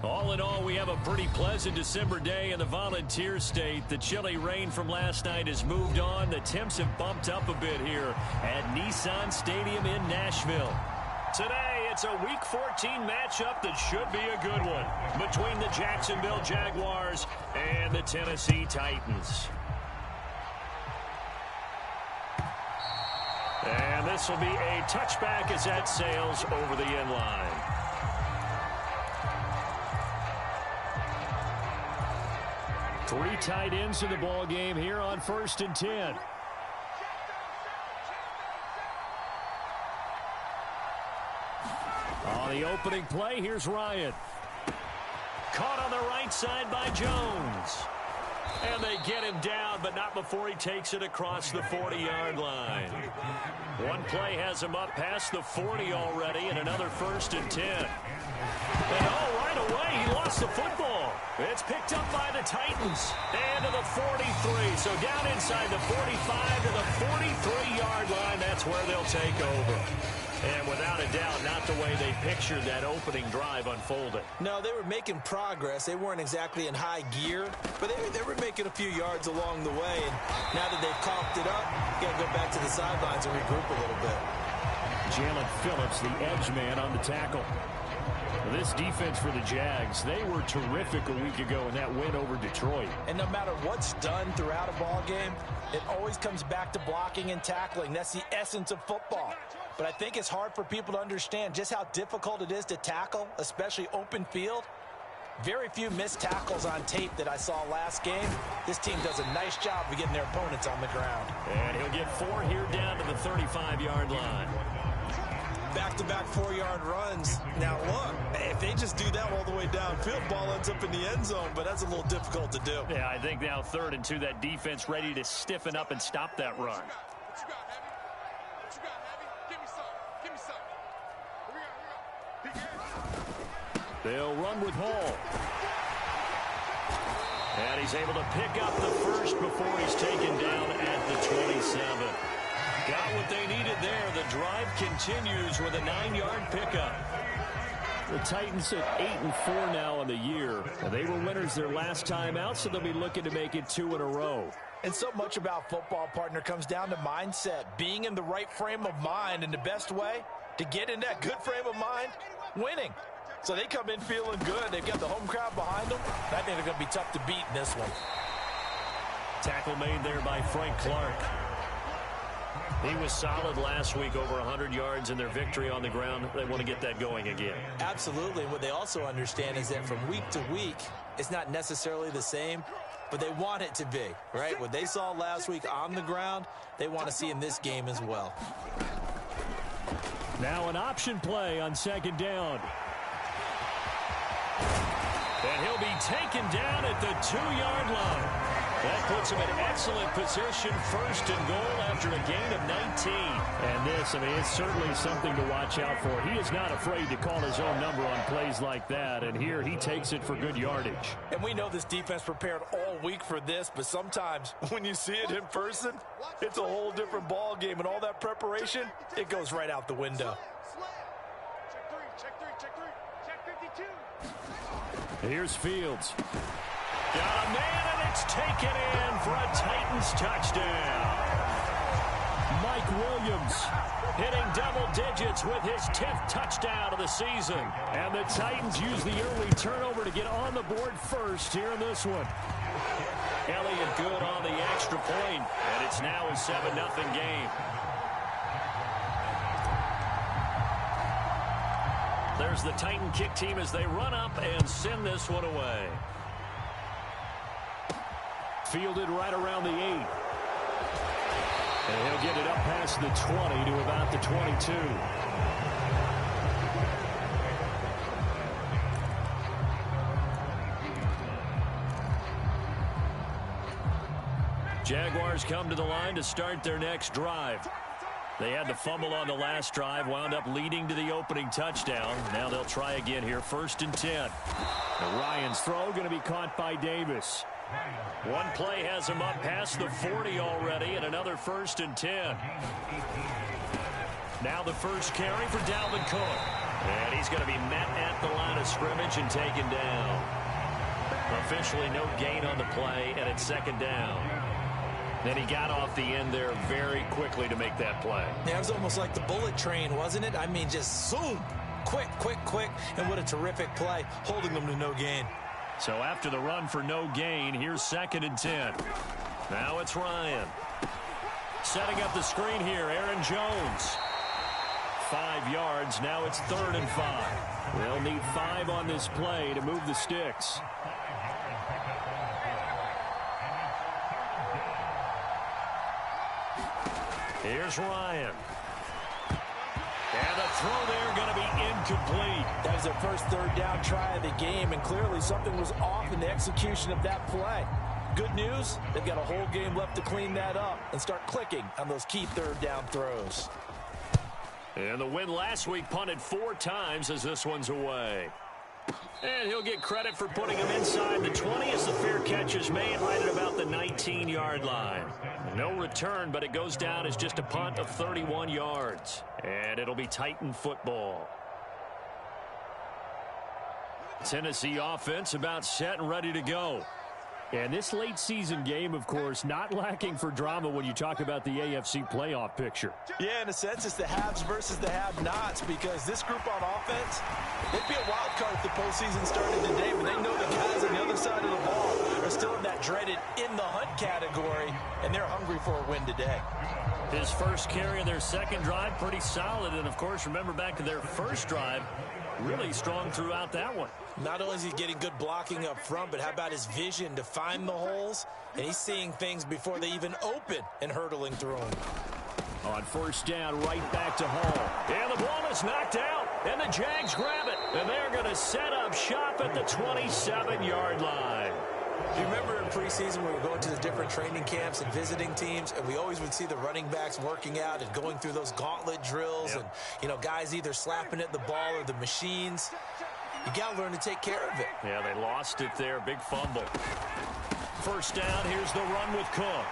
All in all, we have a pretty pleasant December day in the Volunteer State. The chilly rain from last night has moved on. The temps have bumped up a bit here at Nissan Stadium in Nashville. Today, it's a Week 14 matchup that should be a good one between the Jacksonville Jaguars and the Tennessee Titans. And this will be a touchback as that sails over the end line. Three tight ends in the ball game here on 1st and 10. On the opening play, here's Ryan. Caught on the right side by Jones. And they get him down, but not before he takes it across the 40-yard line. One play has him up past the 40 already, and another 1st and 10. And right away, he lost the football. It's picked up by the Titans. And to the 43. So down inside the 45 to the 43-yard line. That's where they'll take over. And without a doubt, not the way they pictured that opening drive unfolded. No, they were making progress. They weren't exactly in high gear, but they were making a few yards along the way. And now that they've coughed it up, you got to go back to the sidelines and regroup a little bit. Jalen Phillips, the edge man on the tackle. This defense for the Jags, they were terrific a week ago in that win over Detroit. And no matter what's done throughout a ball game, it always comes back to blocking and tackling. That's the essence of football. But I think it's hard for people to understand just how difficult it is to tackle, especially open field. Very few missed tackles on tape that I saw last game. This team does a nice job of getting their opponents on the ground. And he'll get 4 here down to the 35-yard line. Back-to-back 4-yard runs. Now, look, if they just do that all the way downfield, ball ends up in the end zone, but that's a little difficult to do. Yeah, I think now 3rd and 2, that defense ready to stiffen up and stop that run. They'll run with Hall. And he's able to pick up the first before he's taken down at the 27. Got what they needed there. The drive continues with a 9-yard pickup. The Titans at 8-4 now on the year. They were winners their last time out, so they'll be looking to make it 2 in a row. And so much about football, partner, comes down to mindset. Being in the right frame of mind, and the best way to get in that good frame of mind, winning. So they come in feeling good. They've got the home crowd behind them. I think they're going to be tough to beat in this one. Tackle made there by Frank Clark. He was solid last week, over 100 yards in their victory on the ground. They want to get that going again. Absolutely. And what they also understand is that from week to week, it's not necessarily the same, but they want it to be, right? What they saw last week on the ground, they want to see in this game as well. Now an option play on 2nd down. And he'll be taken down at the 2-yard line. That puts him in excellent position, 1st and goal after a gain of 19. And this, it's certainly something to watch out for. He is not afraid to call his own number on plays like that, and here he takes it for good yardage. And we know this defense prepared all week for this, but sometimes when you see it in person, it's a whole different ball game, and all that preparation, it goes right out the window. Here's Fields. Got a man, and it's taken in for a Titans touchdown. Mike Williams hitting double digits with his 10th touchdown of the season. And the Titans use the early turnover to get on the board first here in this one. Elliott good on the extra point, and it's now a 7-0 game. There's the Titan kick team as they run up and send this one away. Fielded right around the 8. And he'll get it up past the 20 to about the 22. Jaguars come to the line to start their next drive. They had the fumble on the last drive, wound up leading to the opening touchdown. Now they'll try again here, 1st and 10. And Ryan's throw going to be caught by Davis. One play has him up past the 40 already, and another 1st and 10. Now the first carry for Dalvin Cook. And he's going to be met at the line of scrimmage and taken down. Officially no gain on the play, and it's second down. Then he got off the end there very quickly to make that play. Yeah, it was almost like the bullet train, wasn't it? I mean, just zoom. Quick, quick, quick. And what a terrific play, holding them to no gain. So after the run for no gain, here's 2nd and 10. Now it's Ryan. Setting up the screen here, Aaron Jones. 5 yards, now it's 3rd and 5. They'll need 5 on this play to move the sticks. Here's Ryan. And the throw there going to be incomplete. That was their first 3rd down try of the game, and clearly something was off in the execution of that play. Good news, they've got a whole game left to clean that up and start clicking on those key 3rd down throws. And the win last week punted 4 times as this one's away. And he'll get credit for putting him inside the 20 as the fair catch is made right at about the 19-yard line. No return, but it goes down as just a punt of 31 yards. And it'll be Titan football. Tennessee offense about set and ready to go. And this late season game, of course, not lacking for drama when you talk about the AFC playoff picture. Yeah, in a sense, it's the haves versus the have-nots, because this group on offense, they'd be a wild card if the postseason started today, but they know the guys on the other side of the ball are still in that dreaded in-the-hunt category, and they're hungry for a win today. His first carry of their second drive, pretty solid. And, of course, remember back to their first drive, really strong throughout that one. Not only is he getting good blocking up front, but how about his vision to find the holes? And he's seeing things before they even open and hurtling through them. On first down, right back to Hall. And the ball is knocked out, and the Jags grab it. And they're going to set up shop at the 27-yard line. Do you remember in preseason we were going to the different training camps and visiting teams, and we always would see the running backs working out and going through those gauntlet drills, and, you know, guys either slapping at the ball or the machines. You got to learn to take care of it. Yeah, they lost it there. Big fumble. First down, here's the run with Cook.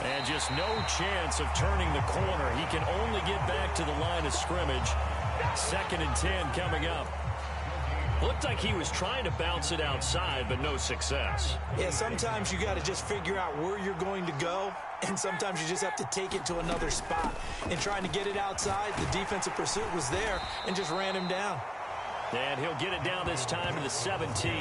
And just no chance of turning the corner. He can only get back to the line of scrimmage. 2nd and 10 coming up. Looked like he was trying to bounce it outside, but no success. Yeah, sometimes you got to just figure out where you're going to go, and sometimes you just have to take it to another spot. And trying to get it outside, the defensive pursuit was there and just ran him down. And he'll get it down this time to the 17.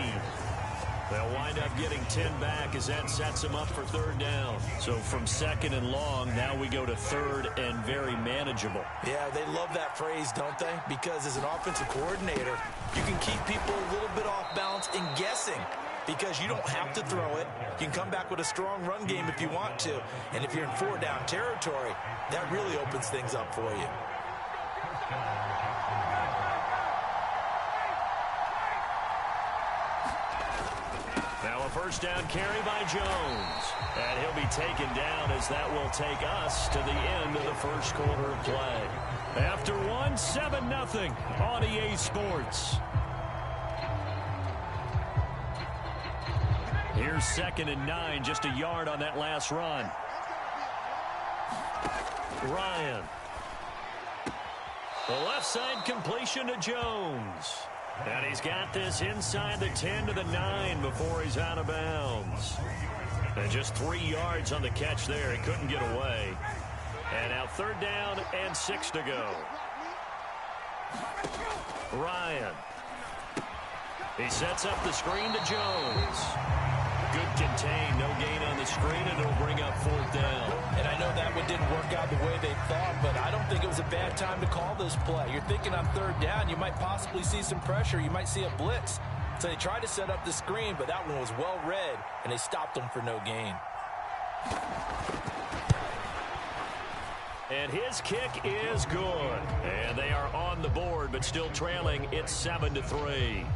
They'll wind up getting 10 back as that sets him up for 3rd down. So from 2nd and long, now we go to 3rd and very manageable. Yeah, they love that phrase, don't they? Because as an offensive coordinator, you can keep people a little bit off balance and guessing, because you don't have to throw it. You can come back with a strong run game if you want to. And if you're in 4-down territory, that really opens things up for you. Now a first down carry by Jones. And he'll be taken down as that will take us to the end of the first quarter of play. After 7-0 on EA Sports. Here's 2nd and 9, just a yard on that last run. Ryan. The left side completion to Jones. And he's got this inside the 10 to the 9 before he's out of bounds. And just 3 yards on the catch there. He couldn't get away. And now 3rd down and 6 to go. Ryan. He sets up the screen to Jones. Good contain, no gain on the screen, and it'll bring up 4th down. And I know that one didn't work out the way they thought, but I don't think it was a bad time to call this play. You're thinking on 3rd down, you might possibly see some pressure. You might see a blitz. So they tried to set up the screen, but that one was well read, and they stopped them for no gain. And his kick is good. And they are on the board, but still trailing. It's 7-3.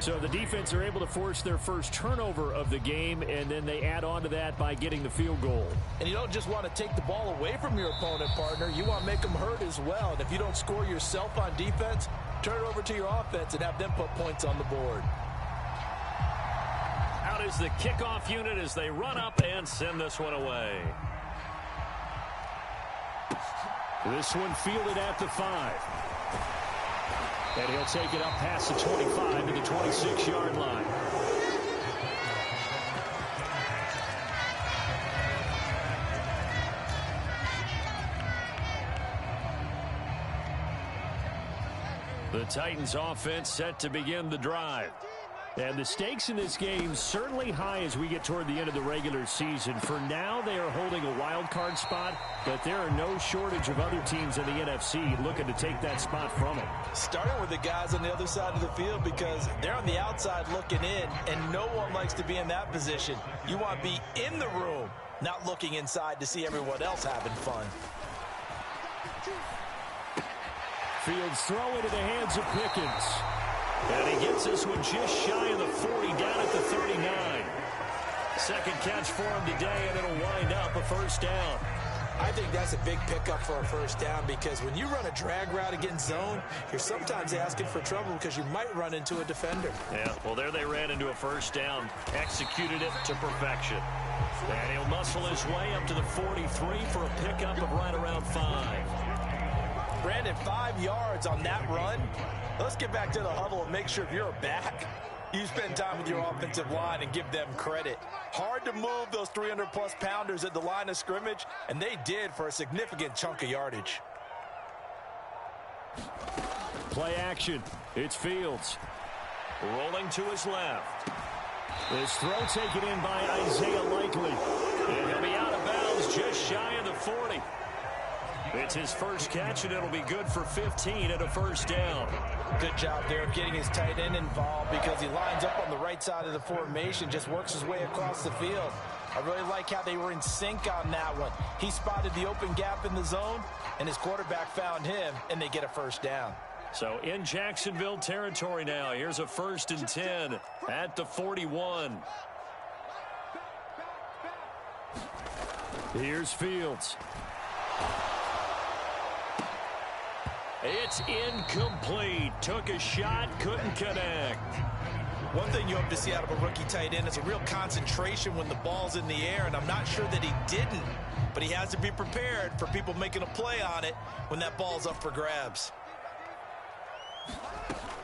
So the defense are able to force their first turnover of the game, and then they add on to that by getting the field goal. And you don't just want to take the ball away from your opponent, partner. You want to make them hurt as well. And if you don't score yourself on defense, turn it over to your offense and have them put points on the board. Out is the kickoff unit as they run up and send this one away. This one fielded at the 5. And he'll take it up past the 25 to the 26-yard line. The Titans offense set to begin the drive. And the stakes in this game certainly high as we get toward the end of the regular season. For now, they are holding a wild card spot, but there are no shortage of other teams in the NFC looking to take that spot from them. Starting with the guys on the other side of the field because they're on the outside looking in, and no one likes to be in that position. You want to be in the room, not looking inside to see everyone else having fun. Fields throw into the hands of Pickens. And he gets this one just shy of the 40, down at the 39. Second catch for him today, and it'll wind up a first down. I think that's a big pickup for a first down because when you run a drag route against zone, you're sometimes asking for trouble because you might run into a defender. Yeah, well, there they ran into a first down, executed it to perfection. And he'll muscle his way up to the 43 for a pickup of right around 5. Brandon, 5 yards on that run. Let's get back to the huddle and make sure if you're back, you spend time with your offensive line and give them credit. Hard to move those 300-plus pounders at the line of scrimmage, and they did for a significant chunk of yardage. Play action. It's Fields. Rolling to his left. This throw taken in by Isaiah Likely. And he'll be out of bounds just shy of the 40. It's his first catch, and it'll be good for 15 at a first down. Good job there of getting his tight end involved because he lines up on the right side of the formation, just works his way across the field. I really like how they were in sync on that one. He spotted the open gap in the zone, and his quarterback found him, and they get a first down. So in Jacksonville territory now, here's a 1st and 10 at the 41. Here's Fields. It's incomplete. Took a shot, couldn't connect. One thing you hope to see out of a rookie tight end is a real concentration when the ball's in the air, and I'm not sure that he didn't, but he has to be prepared for people making a play on it when that ball's up for grabs.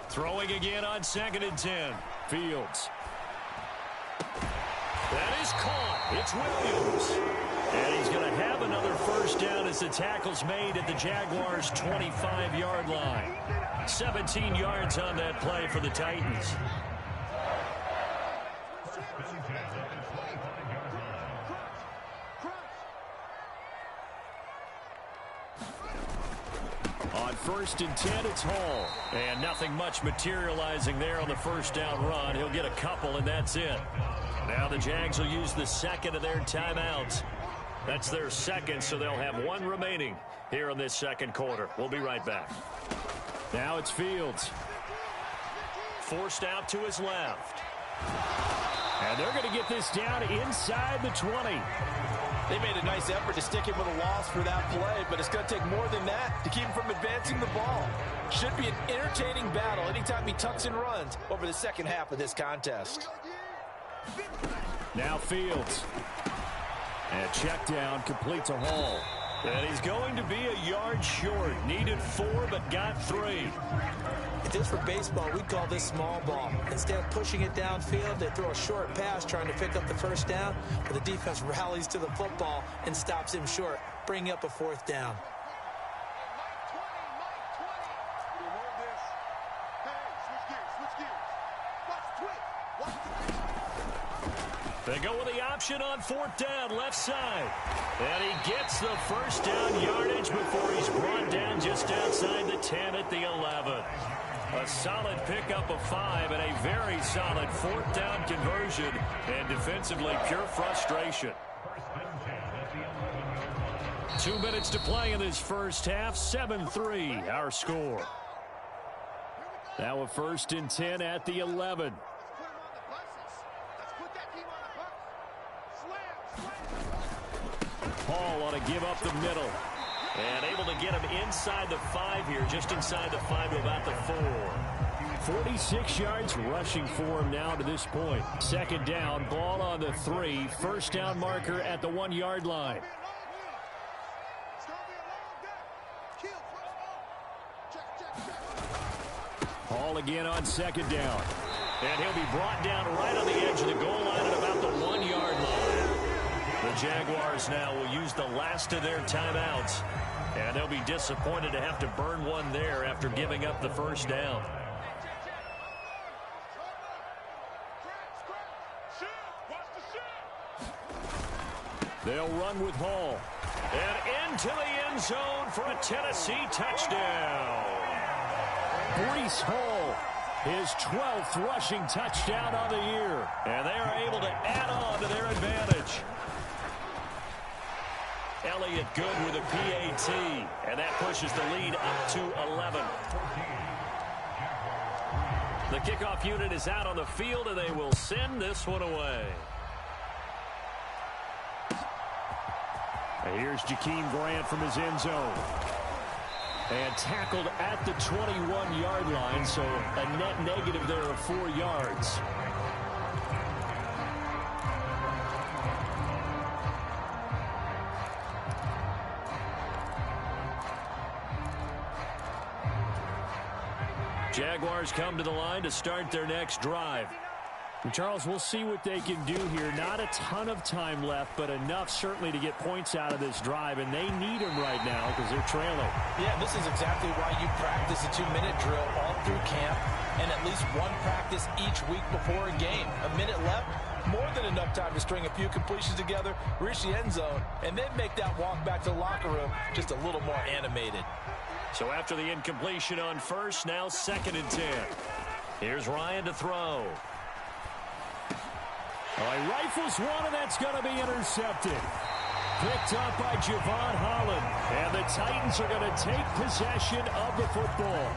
Throwing again on 2nd and 10. Fields. That is caught. It's Williams. And he's going to have another first down as the tackle's made at the Jaguars' 25-yard line. 17 yards on that play for the Titans. On 1st and 10, it's Hall. And nothing much materializing there on the first down run. He'll get a couple, and that's it. Now the Jags will use the second of their timeouts. That's their second, so they'll have one remaining here in this second quarter. We'll be right back. Now it's Fields. Forced out to his left. And they're going to get this down inside the 20. They made a nice effort to stick him with a loss for that play, but it's going to take more than that to keep him from advancing the ball. Should be an entertaining battle anytime he tucks and runs over the second half of this contest. Now Fields. And check down, complete to Hall. And he's going to be a yard short. Needed 4, but got 3. If this were baseball, we'd call this small ball. Instead of pushing it downfield, they throw a short pass trying to pick up the first down, but the defense rallies to the football and stops him short, bringing up a 4th down. They go with the option on 4th down, left side. And he gets the first down yardage before he's brought down just outside the 10 at the 11. A solid pickup of 5 and a very solid 4th down conversion. And defensively, pure frustration. 2 minutes to play in this first half. 7-3, our score. Now a 1st and 10 at the 11. Hall on a give up the middle. And able to get him inside the 5 here, just inside the 5 to about the 4. 46 yards rushing for him now to this point. 2nd down, ball on the 3. First down marker at the 1-yard line. Hall again on second down. And he'll be brought down right on the edge of the goal line at about the 1-yard line. The Jaguars now will use the last of their timeouts. And they'll be disappointed to have to burn one there after giving up the first down. They'll run with Hall. And into the end zone for a Tennessee touchdown. Breece Hall, his 12th rushing touchdown of the year. And they are able to add on to their advantage. Elliott good with a PAT. And that pushes the lead up to 11. The kickoff unit is out on the field, and they will send this one away. And here's Jakeem Grant from his end zone. And tackled at the 21-yard line, so a net negative there of 4 yards. Jaguars come to the line to start their next drive. And Charles, we'll see what they can do here. Not a ton of time left, but enough certainly to get points out of this drive, and they need them right now because they're trailing. Yeah, this is exactly why you practice a 2-minute drill all through camp and at least one practice each week before a game. A minute left, more than enough time to string a few completions together, reach the end zone, and then make that walk back to the locker room just a little more animated. So after the incompletion on first, now 2nd and 10. Here's Ryan to throw. He rifles one, and that's going to be intercepted. Picked up by Javon Holland. And the Titans are going to take possession of the football.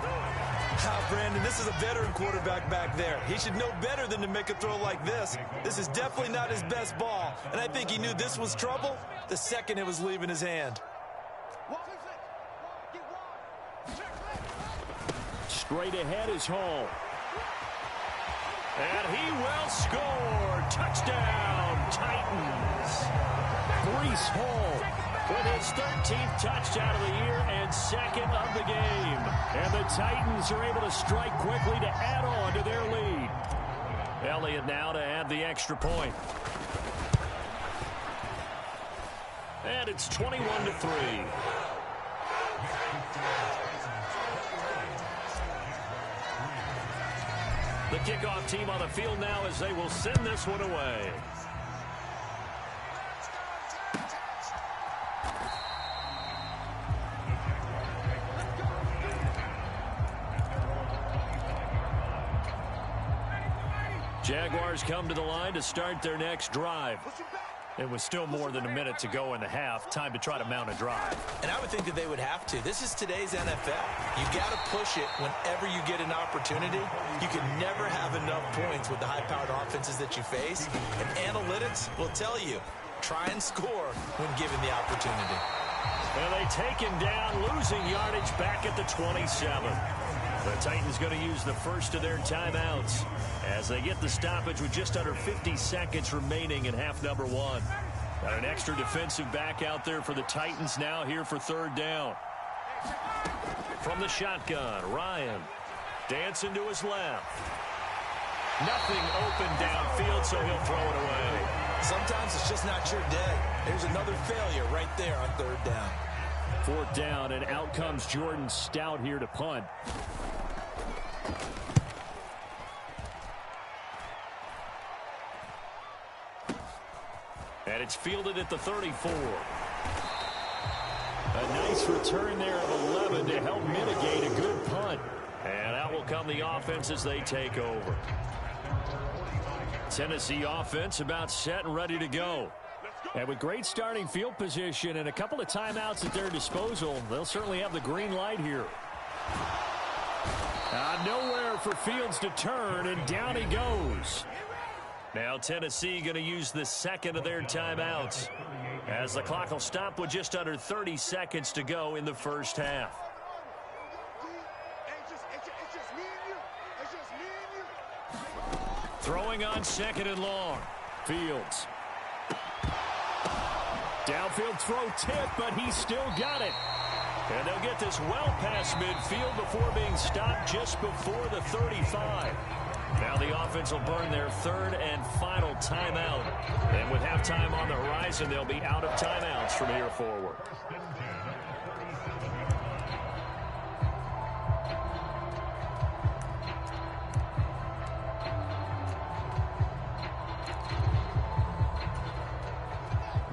Brandon, this is a veteran quarterback back there. He should know better than to make a throw like this. This is definitely not his best ball. And I think he knew this was trouble the second it was leaving his hand. Straight ahead is Hall. And he will score. Touchdown, Titans. Breece Hall with his 13th touchdown of the year and 2nd of the game. And the Titans are able to strike quickly to add on to their lead. Elliott now to add the extra point. And it's 21-3. The kickoff team on the field now as they will send this one away. Jaguars come to the line to start their next drive. It was still more than a minute to go in the half. Time to try to mount a drive. And I would think that they would have to. This is today's NFL. You got to push it whenever you get an opportunity. You can never have enough points with the high-powered offenses that you face. And analytics will tell you, try and score when given the opportunity. And they take him down, losing yardage back at the 27. The Titans going to use the first of their timeouts as they get the stoppage with just under 50 seconds remaining in half number 1. Got an extra defensive back out there for the Titans now here for 3rd down. From the shotgun, Ryan dancing to his left. Nothing open downfield, so he'll throw it away. Sometimes it's just not your day. There's another failure right there on 3rd down. 4th down, and out comes Jordan Stout here to punt. And it's fielded at the 34. A nice return there of 11 to help mitigate a good punt. And out will come the offense as they take over. Tennessee offense about set and ready to go. And with great starting field position and a couple of timeouts at their disposal, they'll certainly have the green light here. Nowhere for Fields to turn, and down he goes. Now Tennessee going to use the 2nd of their timeouts as the clock will stop with just under 30 seconds to go in the first half. Throwing on 2nd and long. Fields. Downfield throw tip, but he still got it. And they'll get this well past midfield before being stopped just before the 35. Now the offense will burn their third and final timeout. And with halftime on the horizon, they'll be out of timeouts from here forward.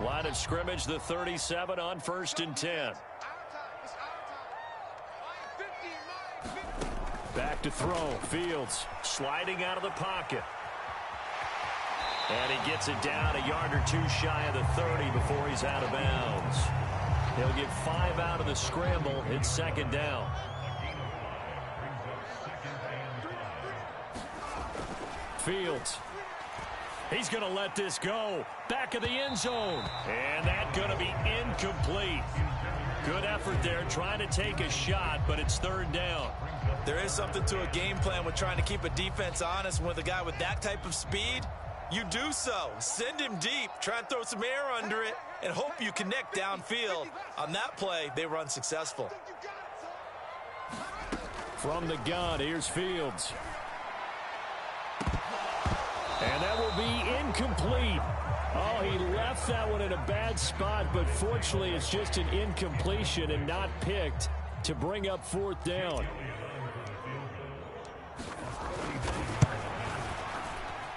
Line of scrimmage, the 37 on 1st and 10. Back to throw. Fields sliding out of the pocket. And he gets it down a yard or two shy of the 30 before he's out of bounds. He'll get 5 out of the scramble. It's 2nd down. Fields. He's going to let this go. Back of the end zone. And that's going to be incomplete. Good effort there trying to take a shot, but it's 3rd down. There is something to a game plan with trying to keep a defense honest. With a guy with that type of speed, you do so. Send him deep. Try and throw some air under it and hope you connect downfield. On that play, they run successful. From the gun, here's Fields. And that will be incomplete. Oh, he left that one in a bad spot, but fortunately it's just an incompletion and not picked to bring up 4th down.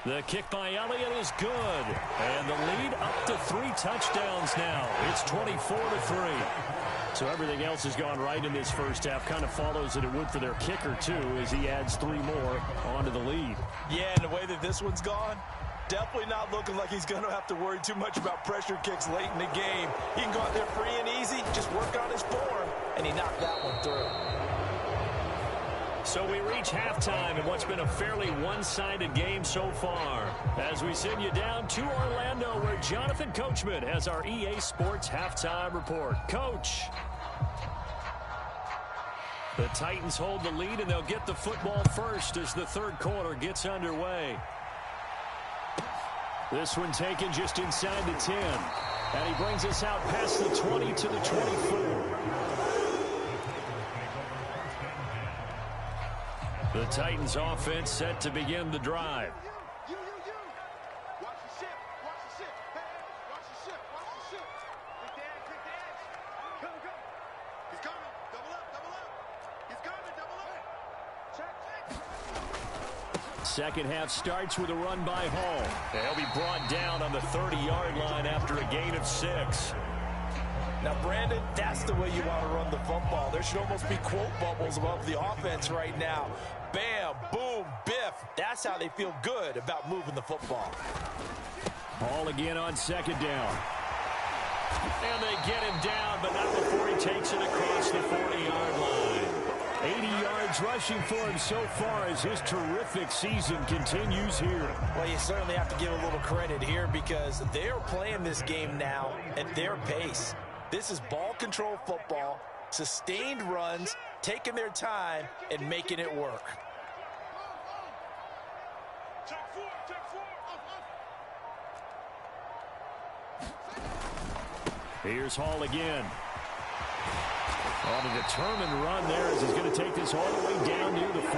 The kick by Elliott is good. And the lead up to 3 touchdowns now. It's 24-3. So everything else has gone right in this first half. Kind of follows that it would for their kicker, too, as he adds 3 more onto the lead. Yeah, and the way that this one's gone, definitely not looking like he's going to have to worry too much about pressure kicks late in the game. He can go out there free and easy, just work on his form, and he knocked that one through. So we reach halftime in what's been a fairly one-sided game so far. As we send you down to Orlando, where Jonathan Coachman has our EA Sports Halftime Report. Coach. The Titans hold the lead, and they'll get the football first as the 3rd quarter gets underway. This one taken just inside the 10. And he brings us out past the 20 to the 24. The Titans offense set to begin the drive. Second half starts with a run by Hall. They'll be brought down on the 30-yard line after a gain of 6. Now, Brandon, that's the way you want to run the football. There should almost be quote bubbles above the offense right now. Bam, boom, biff. That's how they feel good about moving the football. Hall again on 2nd down. And they get him down, but not before he takes it across the 40-yard line. 80 yards rushing for him so far as his terrific season continues here. Well, you certainly have to give a little credit here because they're playing this game now at their pace. This is ball control football, sustained runs, taking their time, and making it work. Here's Hall again. On a determined run there as he's going to take this all the way down near the 40.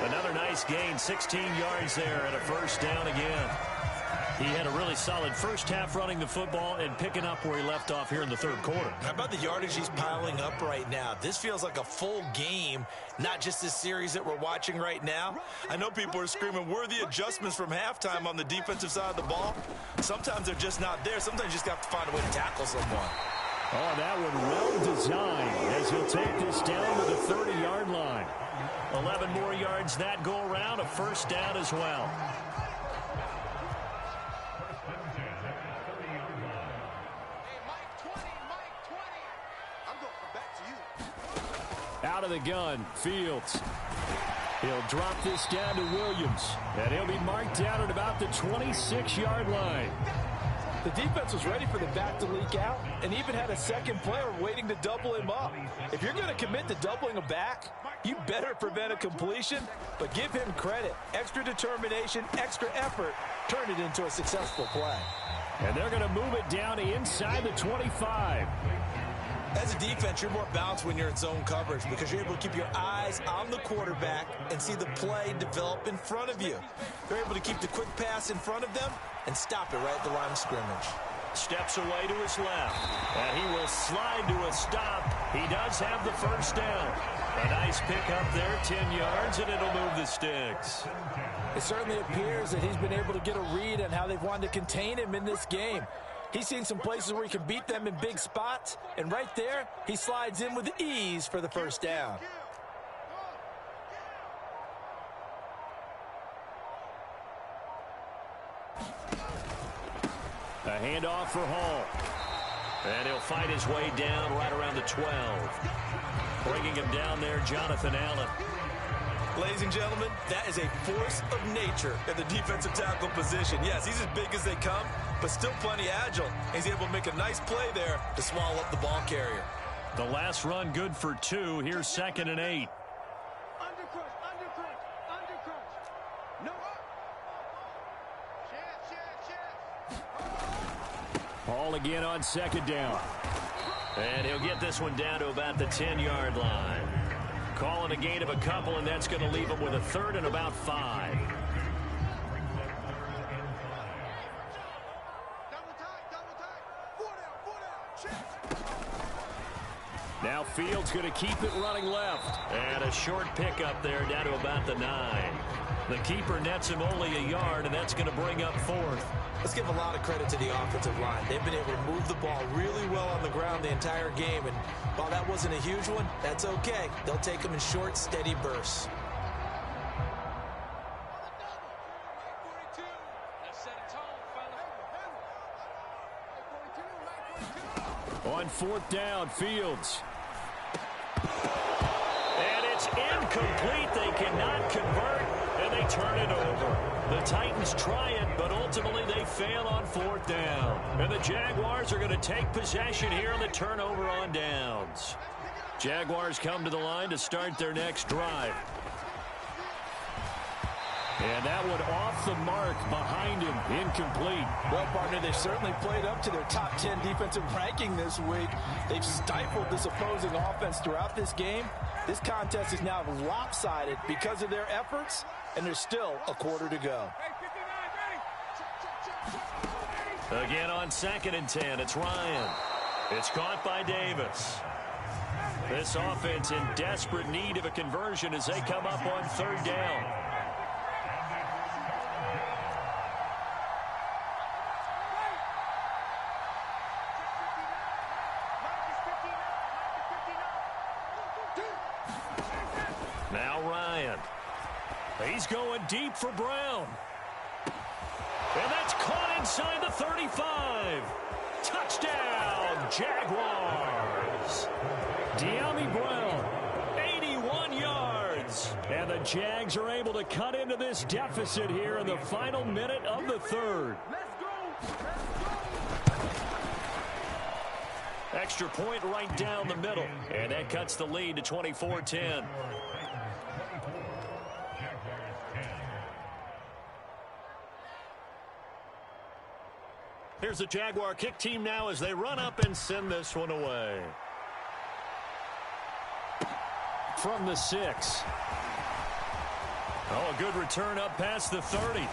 Another nice gain, 16 yards there and a 1st down again. He had a really solid first half running the football and picking up where he left off here in the 3rd quarter. How about the yardage he's piling up right now? This feels like a full game, not just this series that we're watching right now. I know people are screaming, where are the adjustments from halftime on the defensive side of the ball? Sometimes they're just not there. Sometimes you just have to find a way to tackle someone. Oh, that one well designed as he'll take this down to the 30-yard line. 11 more yards that go around, a 1st down as well. Out of the gun, Fields. He'll drop this down to Williams, and he'll be marked down at about the 26-yard line. The defense was ready for the back to leak out and even had a second player waiting to double him up. If you're going to commit to doubling a back, you better prevent a completion, but give him credit. Extra determination, extra effort, turn it into a successful play. And they're going to move it down inside the 25. As a defense, you're more balanced when you're in zone coverage because you're able to keep your eyes on the quarterback and see the play develop in front of you. You're able to keep the quick pass in front of them and stop it right at the line of scrimmage. Steps away to his left, and he will slide to a stop. He does have the first down. A nice pickup there, 10 yards, and it'll move the sticks. It certainly appears that he's been able to get a read on how they've wanted to contain him in this game. He's seen some places where he can beat them in big spots, and right there, he slides in with ease for the first down. A handoff for Hall. And he'll fight his way down right around the 12. Bringing him down there, Jonathan Allen. Ladies and gentlemen, that is a force of nature at the defensive tackle position. Yes, he's as big as they come, but still plenty agile. He's able to make a nice play there to swallow up the ball carrier. The last run good for 2. Here's 2nd and 8. Hall again on 2nd down. And he'll get this one down to about the 10-yard line. Calling a gain of a couple, and that's going to leave him with a 3rd and about 5. Now Fields going to keep it running left. And a short pickup there down to about the 9. The keeper nets him only a yard, and that's going to bring up 4th. Let's give a lot of credit to the offensive line. They've been able to move the ball really well on the ground the entire game, and while that wasn't a huge one, that's okay. They'll take them in short, steady bursts. On 4th down, Fields. And it's incomplete. They cannot convert, and they turn it over. The Titans try it, but ultimately they fail on 4th down. And the Jaguars are going to take possession here on the turnover on downs. Jaguars come to the line to start their next drive. And that one off the mark behind him, incomplete. Well, partner, they've certainly played up to their top 10 defensive ranking this week. They've stifled this opposing offense throughout this game. This contest is now lopsided because of their efforts, and there's still a quarter to go. Again on 2nd and 10, it's Ryan. It's caught by Davis. This offense in desperate need of a conversion as they come up on 3rd down. Now Ryan. He's going deep for Brown. And that's caught inside the 35. Touchdown, Jaguars. De'Ami Brown, 81 yards. And the Jags are able to cut into this deficit here in the final minute of the 3rd. Extra point right down the middle. And that cuts the lead to 24-10. Here's the Jaguar kick team now as they run up and send this one away. From the 6. Oh, a good return up past the 30.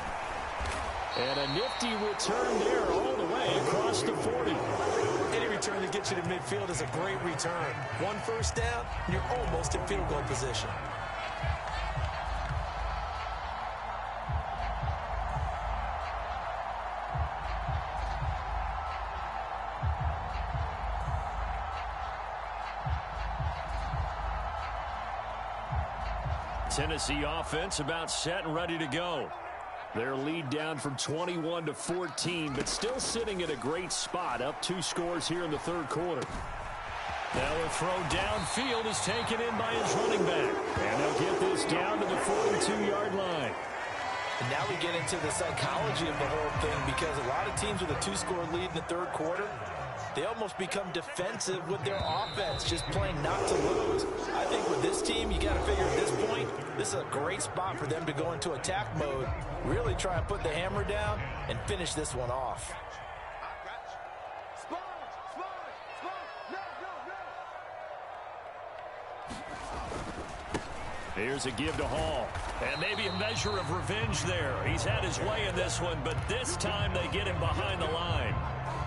And a nifty return there all the way across the 40. Any return that gets you to midfield is a great return. 1 first down, and you're almost in field goal position. Tennessee offense about set and ready to go. Their lead down from 21-14, but still sitting at a great spot, up 2 scores here in the 3rd quarter. Now a throw downfield is taken in by his running back. And they'll get this down to the 42-yard line. And now we get into the psychology of the whole thing, because a lot of teams with a 2-score lead in the 3rd quarter, they almost become defensive with their offense, just playing not to lose. I think with this team, you got to figure at this point, this is a great spot for them to go into attack mode, really try and put the hammer down and finish this one off. Here's a give to Hall. And maybe a measure of revenge there. He's had his way in this one, but this time they get him behind the line.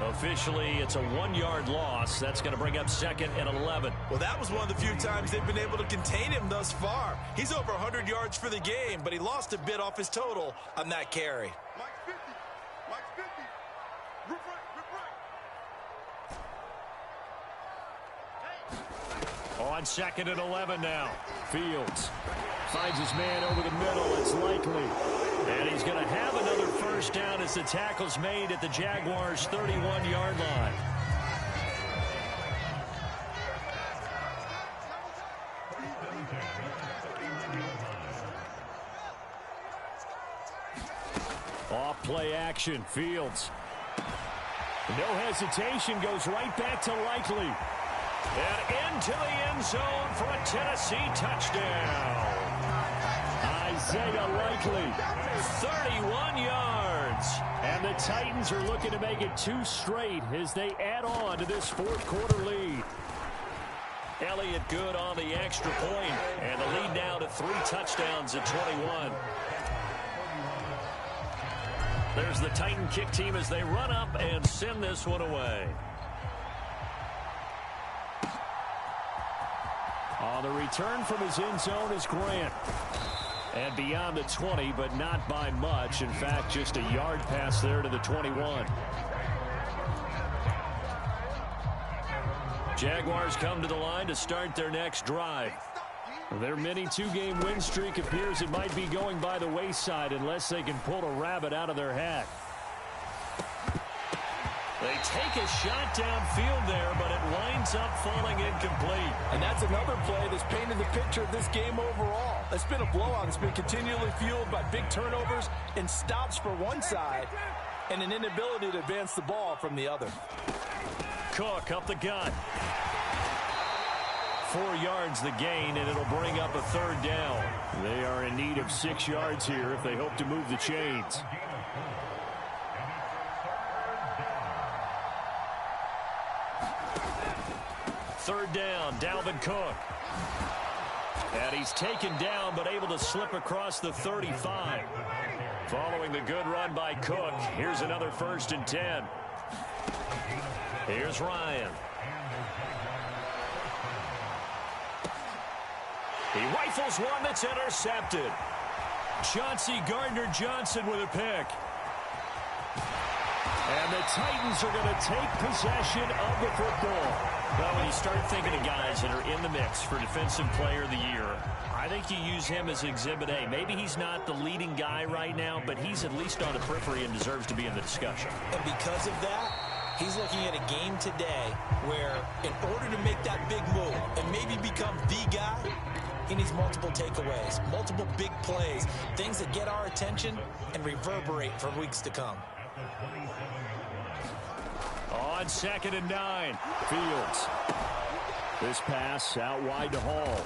Officially, it's a 1-yard loss. That's going to bring up 2nd and 11. Well, that was one of the few times they've been able to contain him thus far. He's over 100 yards for the game, but he lost a bit off his total on that carry. On 2nd and 11 now. Fields finds his man over the middle. It's likely. And he's going to have another first down as the tackle's made at the Jaguars' 31-yard line. Off play action. Fields. No hesitation. Goes right back to Likely. And into the end zone for a Tennessee touchdown. Isaiah Likely, 31 yards. And the Titans are looking to make it 2 straight as they add on to this 4th quarter lead. Elliott good on the extra point, and the lead now to 3 touchdowns at 21. There's the Titan kick team as they run up and send this one away. On the return from his end zone is Grant. And beyond the 20, but not by much. In fact, just a yard pass there to the 21. Jaguars come to the line to start their next drive. Their mini 2-game win streak appears it might be going by the wayside unless they can pull a rabbit out of their hat. They take a shot downfield there, but it winds up falling incomplete. And that's another play that's painted the picture of this game overall. It's been a blowout. It's been continually fueled by big turnovers and stops for one side and an inability to advance the ball from the other. Cook up the gun. 4 yards the gain, and it'll bring up a 3rd down. They are in need of 6 yards here if they hope to move the chains. Third down, Dalvin Cook. And he's taken down, but able to slip across the 35. Following the good run by Cook, here's another 1st and 10. Here's Ryan. He rifles one that's intercepted. Chauncey Gardner-Johnson with a pick. And the Titans are going to take possession of the football. Well, when you start thinking of guys that are in the mix for Defensive Player of the Year, I think you use him as Exhibit A. Maybe he's not the leading guy right now, but he's at least on the periphery and deserves to be in the discussion. And because of that, he's looking at a game today where in order to make that big move and maybe become the guy, he needs multiple takeaways, multiple big plays, things that get our attention and reverberate for weeks to come. On 2nd and 9, Fields. This pass out wide to Hall.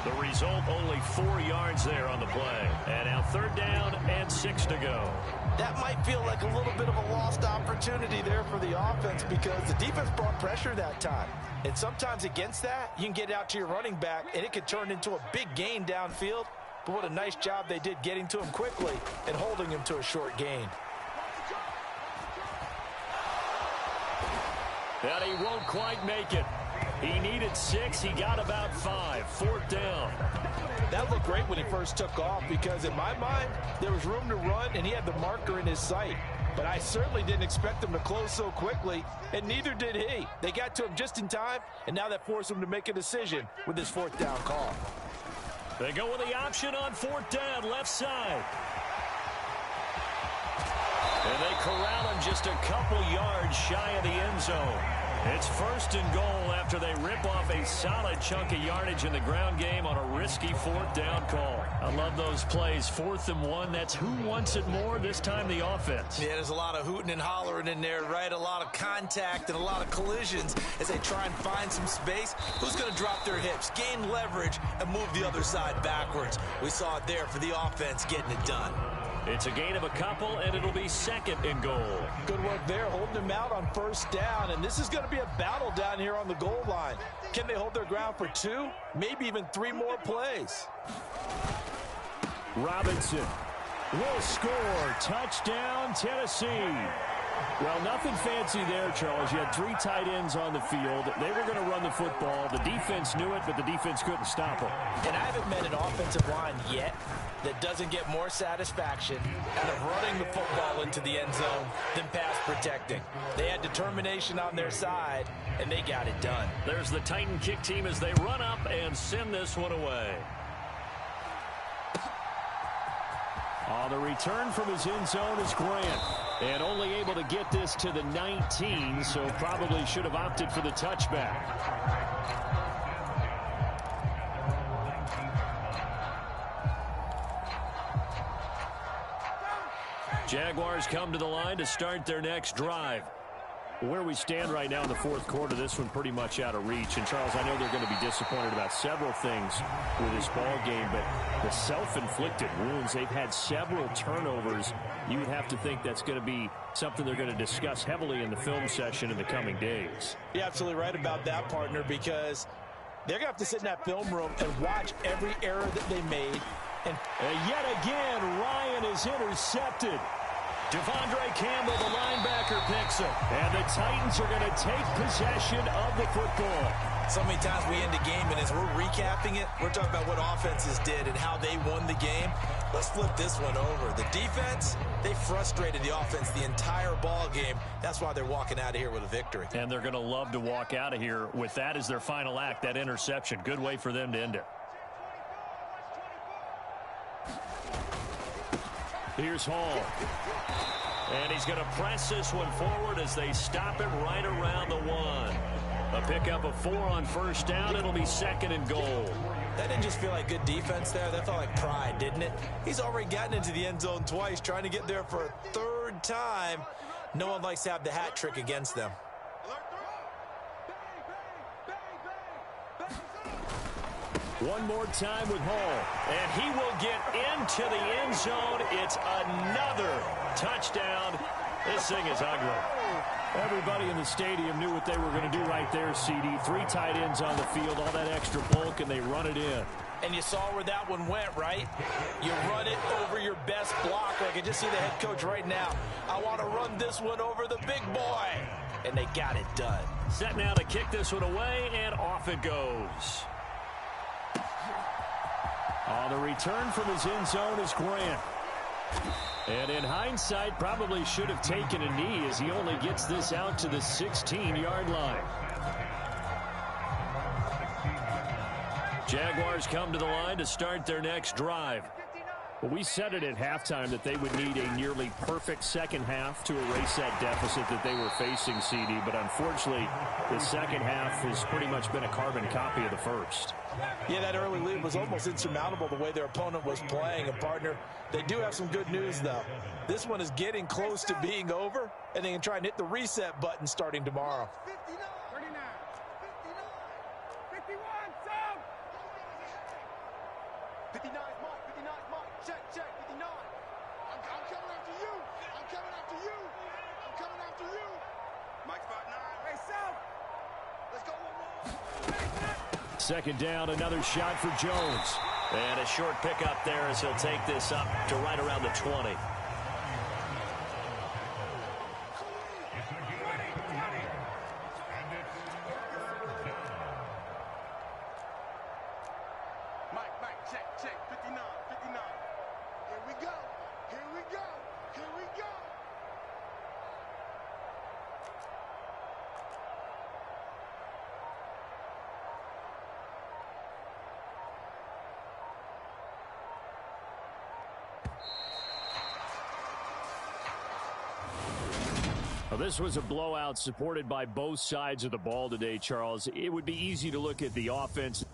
The result, only 4 yards there on the play. And now 3rd down and 6 to go. That might feel like a little bit of a lost opportunity there for the offense because the defense brought pressure that time. And sometimes against that, you can get out to your running back, and it could turn into a big gain downfield. But what a nice job they did getting to him quickly and holding him to a short gain. And he won't quite make it. He needed 6. He got about 5. 4th down. That looked great when he first took off because in my mind, there was room to run, and he had the marker in his sight. But I certainly didn't expect him to close so quickly, and neither did he. They got to him just in time, and now that forced him to make a decision with his 4th down call. They go with the option on 4th down, left side. And they corral him just a couple yards shy of the end zone. It's 1st and goal after they rip off a solid chunk of yardage in the ground game on a risky 4th down call. I love those plays. 4th and 1, that's who wants it more, this time the offense. Yeah, there's a lot of hooting and hollering in there, right? A lot of contact and a lot of collisions as they try and find some space. Who's going to drop their hips, gain leverage, and move the other side backwards? We saw it there for the offense getting it done. It's a gain of a couple, and it'll be second and goal. Good work there, holding him out on first down, and this is going to be a battle down here on the goal line. Can they hold their ground for 2, maybe even 3 more plays? Robinson will score. Touchdown, Tennessee. Well, nothing fancy there, Charles. You had 3 tight ends on the field. They were going to run the football. The defense knew it, but the defense couldn't stop them. And I haven't met an offensive line yet that doesn't get more satisfaction out of running the football into the end zone than pass protecting. They had determination on their side, and they got it done. There's the Titan kick team as they run up and send this one away. On the return from his end zone is Grant. And only able to get this to the 19, so probably should have opted for the touchback. Jaguars come to the line to start their next drive. Where we stand right now in the fourth quarter, this one pretty much out of reach. And, Charles, I know they're going to be disappointed about several things with this ball game, but the self-inflicted wounds, they've had several turnovers. You would have to think that's going to be something they're going to discuss heavily in the film session in the coming days. You're absolutely right about that, partner, because they're going to have to sit in that film room and watch every error that they made. And yet again, Ryan is intercepted. Devondre Campbell, the linebacker, picks it. And the Titans are going to take possession of the football. So many times we end the game, and as we're recapping it, we're talking about what offenses did and how they won the game. Let's flip this one over. The defense, they frustrated the offense the entire ball game. That's why they're walking out of here with a victory. And they're going to love to walk out of here with that as their final act, that interception. Good way for them to end it. Here's Hall. And he's going to press this one forward as they stop it right around the 1. A pickup of 4 on first down. It'll be second and goal. That didn't just feel like good defense there. That felt like pride, didn't it? He's already gotten into the end zone twice, trying to get there for a 3rd time. No one likes to have the hat trick against them. One more time with Hall. And he will get into the end zone. It's another touchdown. This thing is ugly. Everybody in the stadium knew what they were going to do right there, CD. 3 tight ends on the field, all that extra bulk, and they run it in. And you saw where that one went, right? You run it over your best blocker. I can just see the head coach right now. I want to run this one over the big boy. And they got it done. Set now to kick this one away, and off it goes. On the return from his end zone is Grant. And in hindsight, probably should have taken a knee as he only gets this out to the 16-yard line. Jaguars come to the line to start their next drive. Well, we said it at halftime that they would need a nearly perfect second half to erase that deficit that they were facing, CD. But unfortunately, the second half has pretty much been a carbon copy of the first. Yeah, that early lead was almost insurmountable the way their opponent was playing. And, partner, they do have some good news, though. This one is getting close to being over, and they can try and hit the reset button starting tomorrow. 59, 39, 59, 51, sound! 59 mark, 59 mark, check, 59. I'm coming after you. I'm coming after you. I'm coming after you. Mike 59. Hey, South. Let's go one more. Second down, another shot for Jones. And a short pickup there as he'll take this up to right around the 20. Mike, check, 59, 59. Here we go. Here we go. Here we go. Well, this was a blowout supported by both sides of the ball today, Charles. It would be easy to look at the offense